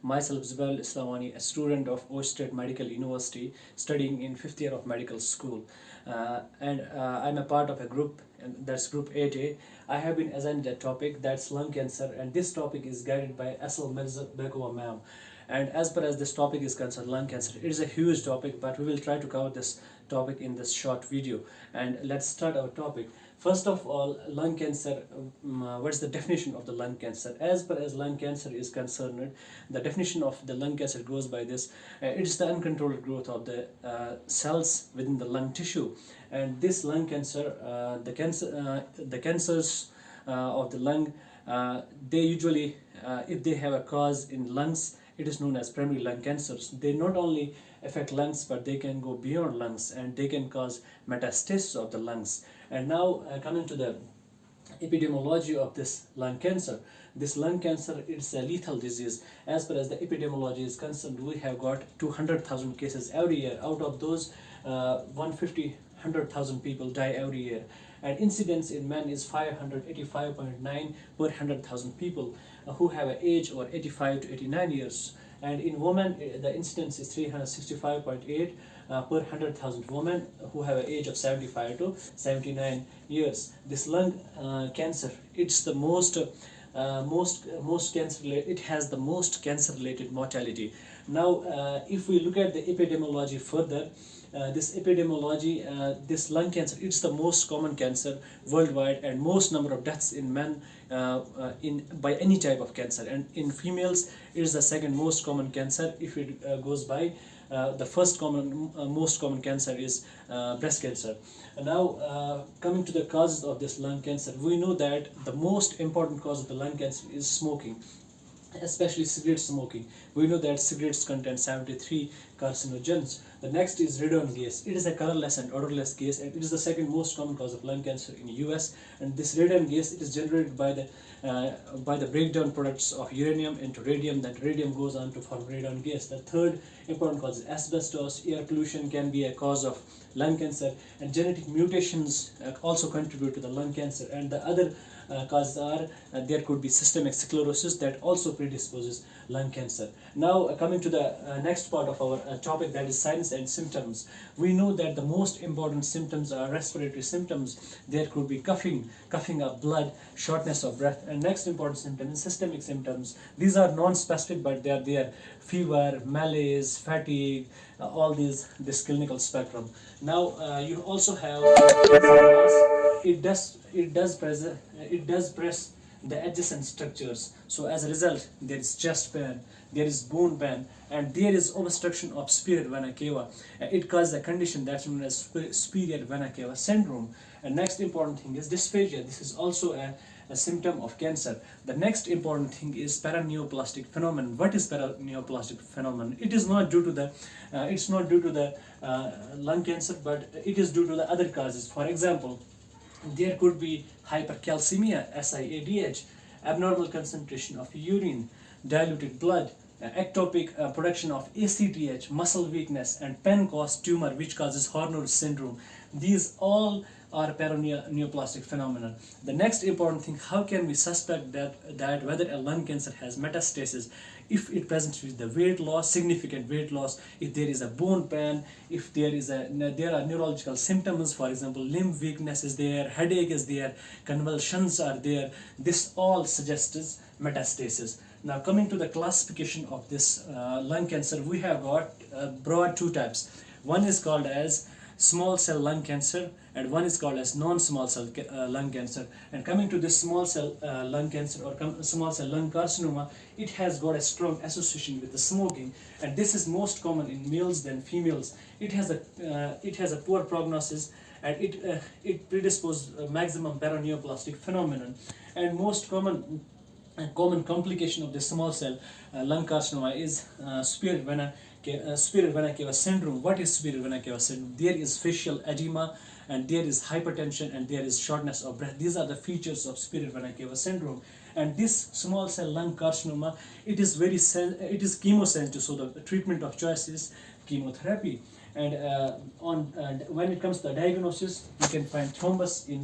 Myself, Zubair, a student of Osh State University, studying in 5th year of medical school. And I'm a part of a group, and that's Group 8A. I have been assigned a topic that's lung cancer, and this topic is guided by Asal Mirza Begova ma'am. And as far as this topic is concerned, lung cancer, it is a huge topic, but we will try to cover this topic in this short video. And let's start our topic. First of all, lung cancer, what is the definition of the lung cancer? As far as lung cancer is concerned, the definition of the lung cancer goes by this. It is the uncontrolled growth of the cells within the lung tissue. And this lung cancer, the cancers of the lung, they usually, if they have a cause in lungs, it is known as primary lung cancers. They not only affect lungs, but they can go beyond lungs and they can cause metastasis of the lungs. And now coming to the epidemiology of this lung cancer. This lung cancer is a lethal disease. As far as the epidemiology is concerned, we have got 200,000 cases every year. Out of those, 100,000 people die every year. And incidence in men is 585.9 per 100,000 people who have an age of 85 to 89 years. And in women, the incidence is 365.8 per 100,000 women who have an age of 75 to 79 years. This lung cancer, it's the most cancer. It has the most cancer-related mortality. Now, if we look at the epidemiology further, this lung cancer, it's the most common cancer worldwide, and most number of deaths in men by any type of cancer, and in females it is the second most common cancer. If it goes by the most common cancer is breast cancer. Now coming to the causes of this lung cancer, we know that the most important cause of the lung cancer is smoking, especially cigarette smoking. We know that cigarettes contain 73 carcinogens. The next is radon gas. It is a colorless and odorless gas, and it is the second most common cause of lung cancer in the US. And this radon gas, it is generated by the breakdown products of uranium into radium. That radium goes on to form radon gas. The third important cause is asbestos. Air pollution can be a cause of lung cancer, and genetic mutations also contribute to the lung cancer. And the other causes are there could be systemic sclerosis that also predisposes lung cancer. Now coming to the next part of our topic, that is signs and symptoms. We know that the most important symptoms are respiratory symptoms. There could be coughing of blood, shortness of breath, and next important symptom is systemic symptoms. These are non-specific, but they are there: fever, malaise, fatigue, all this clinical spectrum. Now you also have it does press the adjacent structures. So as a result, there is chest pain, there is bone pain, and there is obstruction of superior vena cava. It causes a condition that's known as superior vena cava syndrome. And next important thing is dysphagia. This is also a symptom of cancer. The next important thing is paraneoplastic phenomenon. What is paraneoplastic phenomenon? It is not due to the lung cancer, but it is due to the other causes. For example, there could be hypercalcemia, SIADH, abnormal concentration of urine, diluted blood, ectopic production of ACTH, muscle weakness, and Pancoast tumor, which causes Horner syndrome. These all are paraneoplastic phenomenon. The next important thing: how can we suspect that whether a lung cancer has metastasis? If it presents with the weight loss, significant weight loss, if there is a bone pain, if there are neurological symptoms, for example, limb weakness is there, headache is there, convulsions are there, this all suggests metastasis. Now coming to the classification of this lung cancer, we have got broad two types. One is called as small cell lung cancer, and one is called as non-small cell lung cancer. And coming to this small cell lung cancer, or small cell lung carcinoma, it has got a strong association with the smoking, and this is most common in males than females. It has a poor prognosis, and it predisposes maximum paraneoplastic phenomenon. And most common complication of the small cell lung carcinoma is superior vena cava syndrome. What is superior vena cava syndrome? There is facial edema, and there is hypertension, and there is shortness of breath. These are the features of superior vena cava syndrome. And this small cell lung carcinoma, it is chemosensitive, so the treatment of choice is chemotherapy. And when it comes to the diagnosis, you can find thrombus in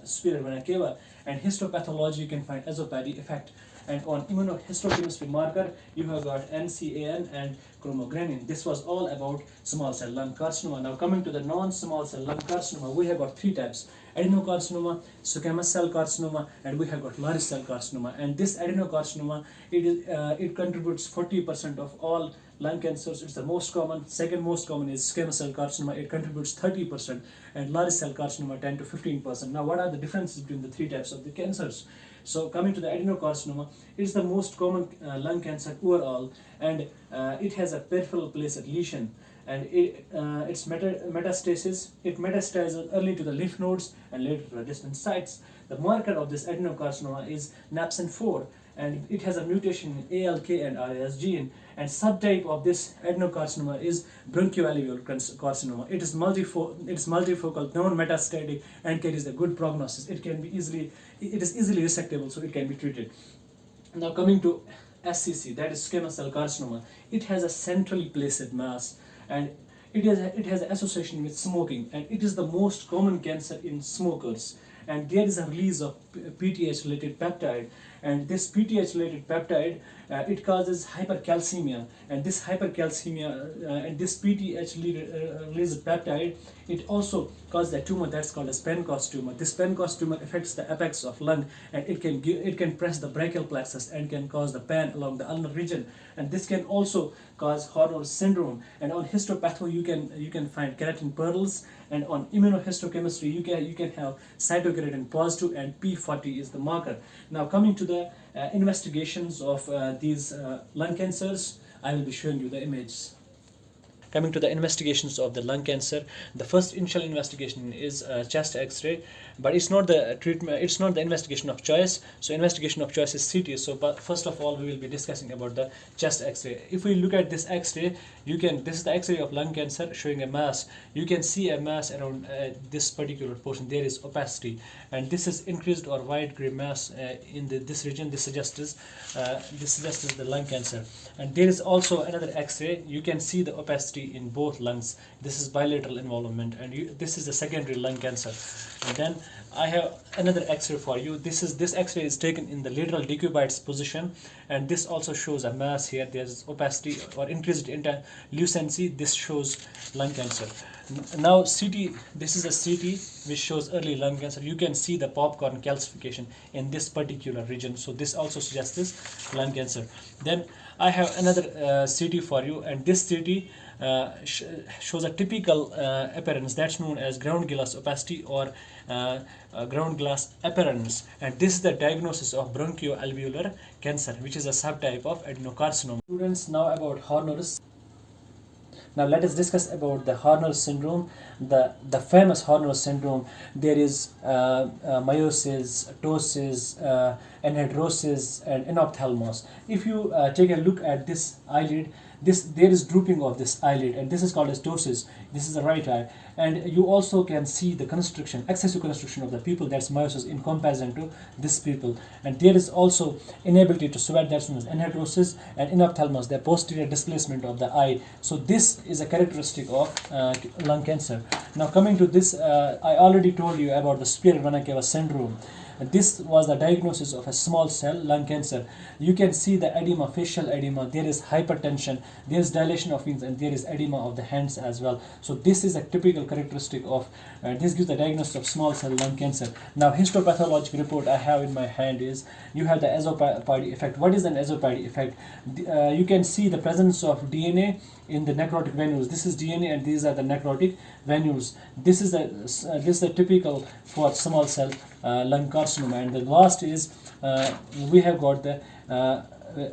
superior vena cava, and histopathology you can find esophageal effect. and on immunohistochemistry marker you have got NCAN and chromogranin. This was all about small cell lung carcinoma. Now coming to the non-small cell lung carcinoma, we have got three types: adenocarcinoma, squamous cell carcinoma, and we have got large cell carcinoma. And this adenocarcinoma, it contributes 40% of all lung cancers. It's the most common. Second most common is squamous cell carcinoma. It contributes 30%, and large cell carcinoma 10 to 15%. Now, what are the differences between the three types of the cancers? So, coming to the adenocarcinoma, it's the most common lung cancer overall, and it has a peripheral placid lesion. And its metastasis, it metastasizes early to the lymph nodes and later to the distant sites. The marker of this adenocarcinoma is napsin-4, and it has a mutation in ALK and RAS gene. And subtype of this adenocarcinoma is bronchoalveolar carcinoma. It is multifocal, non-metastatic, and carries a good prognosis. It is easily resectable, so it can be treated. Now coming to SCC, that is squamous cell carcinoma. It has a centrally placid mass, and it has an association with smoking, and it is the most common cancer in smokers. And there is a release of PTH related peptide, and this PTH related peptide, it causes hypercalcemia, and this hypercalcemia and this PTH released peptide, it also causes a tumor that's called a Pancoast tumor. This Pancoast tumor affects the apex of lung, and it can press the brachial plexus and can cause the pain along the ulnar region, and this can also cause Horner's syndrome. And on histopatho you can find keratin pearls, and on immunohistochemistry you can have cytokeratin positive, and P40 is the marker. Now coming to the investigations of these lung cancers, I will be showing you the images. Coming to the investigations of the lung cancer, the first initial investigation is chest X-ray, but it's not the treatment. It's not the investigation of choice. So investigation of choice is CT. So, but first of all, we will be discussing about the chest X-ray. If we look at this X-ray, this is the X-ray of lung cancer showing a mass. You can see a mass around this particular portion. There is opacity, and this is increased or wide gray mass in this region. This suggests the lung cancer. And there is also another X-ray. You can see the opacity in both lungs. This is bilateral involvement, and this is the secondary lung cancer. And then I have another X-ray for you. This X-ray is taken in the lateral decubitus position, and this also shows a mass here. There is opacity or increased lucency. This shows lung cancer. Now CT, this is a CT which shows early lung cancer. You can see the popcorn calcification in this particular region. So this also suggests this lung cancer. Then I have another CT for you, and this CT shows a typical appearance that's known as ground glass opacity or ground glass appearance, and this is the diagnosis of bronchoalveolar cancer, which is a subtype of adenocarcinoma. Students, now about Horner's. Now let us discuss about the Horner's syndrome, the famous Horner's syndrome. There is meiosis, ptosis, anhidrosis, and enophthalmos. If you take a look at this eyelid, there is drooping of this eyelid, and this is called as ptosis. This is the right eye, and you also can see the constriction, excessive constriction of the pupil, that's meiosis, in comparison to this pupil. And there is also inability to sweat, that's known as anhidrosis, and enophthalmos, the posterior displacement of the eye. So this is a characteristic of lung cancer. Now coming to this, I already told you about the superior vena cava syndrome. This was the diagnosis of a small cell lung cancer. You can see the edema, facial edema. There is hypertension, there is dilation of veins, and there is edema of the hands as well. So this is a typical characteristic of, this gives the diagnosis of small cell lung cancer. Now histopathologic report I have in my hand is, you have the azopardy effect. What is an azopardy effect? You can see the presence of DNA in the necrotic venules. This is DNA, and these are the necrotic venules. This is the typical for small cell lung carcinoma. And the last is we have got the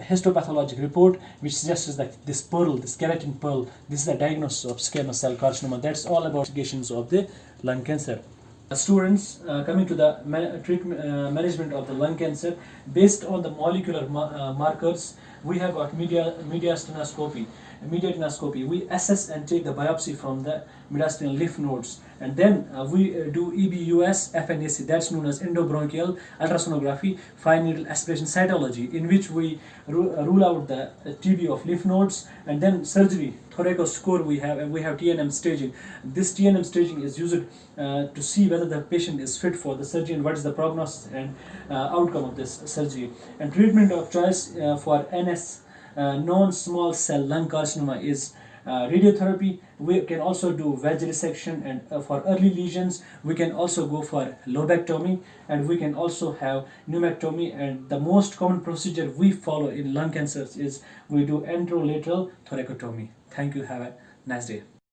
histopathologic report, which suggests that this pearl, this keratin pearl, this is the diagnosis of squamous cell carcinoma. That's all about investigations of the lung cancer. Students, coming to the management of the lung cancer, based on the molecular markers, we have got mediastinoscopy. mediatinoscopy. We assess and take the biopsy from the mediastinal lymph nodes, and then we do EBUS FNAC, that's known as endobronchial ultrasonography, fine needle aspiration cytology, in which we rule out the TB of lymph nodes, and then surgery. Thoracoscore we have, and we have TNM staging. This TNM staging is used to see whether the patient is fit for the surgery and what is the prognosis and outcome of this surgery. And treatment of choice for NS, non-small cell lung carcinoma, is radiotherapy. We can also do wedge resection, and for early lesions we can also go for lobectomy, and we can also have pneumectomy. And the most common procedure we follow in lung cancers is we do anterolateral thoracotomy. Thank you. Have a nice day.